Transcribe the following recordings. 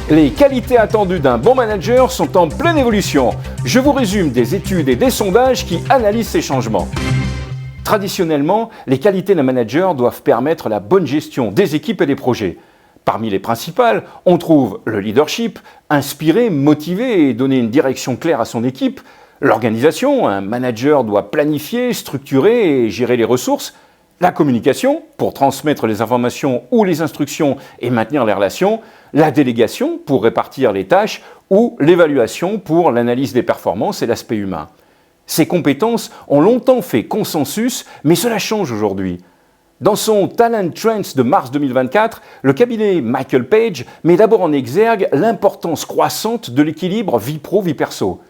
Les qualités attendues d'un bon manager sont en pleine évolution. Je vous résume des études et des sondages qui analysent ces changements. Traditionnellement, les qualités d'un manager doivent permettre la bonne gestion des équipes et des projets. Parmi les principales, on trouve le leadership, inspirer, motiver et donner une direction claire à son équipe. L'organisation, un manager doit planifier, structurer et gérer les ressources. La communication, pour transmettre les informations ou les instructions et maintenir les relations. La délégation, pour répartir les tâches. Ou l'évaluation, pour l'analyse des performances et l'aspect humain. Ces compétences ont longtemps fait consensus, mais cela change aujourd'hui. Dans son Talent Trends de mars 2024, le cabinet Michael Page met d'abord en exergue l'importance croissante de l'équilibre vie pro-vie perso.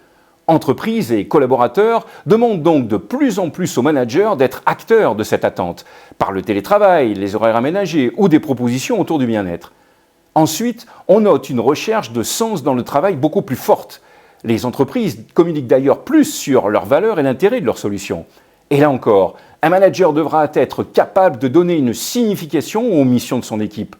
Entreprises et collaborateurs demandent donc de plus en plus aux managers d'être acteurs de cette attente, par le télétravail, les horaires aménagés ou des propositions autour du bien-être. Ensuite, on note une recherche de sens dans le travail beaucoup plus forte. Les entreprises communiquent d'ailleurs plus sur leurs valeurs et l'intérêt de leurs solutions. Et là encore, un manager devra être capable de donner une signification aux missions de son équipe.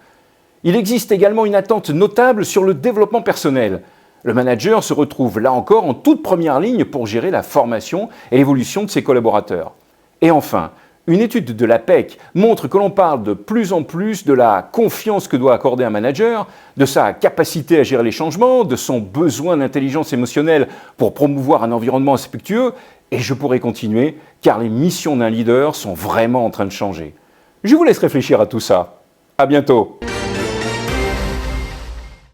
Il existe également une attente notable sur le développement personnel. Le manager se retrouve là encore en toute première ligne pour gérer la formation et l'évolution de ses collaborateurs. Et enfin, une étude de l'APEC montre que l'on parle de plus en plus de la confiance que doit accorder un manager, de sa capacité à gérer les changements, de son besoin d'intelligence émotionnelle pour promouvoir un environnement respectueux, et je pourrais continuer, car les missions d'un leader sont vraiment en train de changer. Je vous laisse réfléchir à tout ça. À bientôt.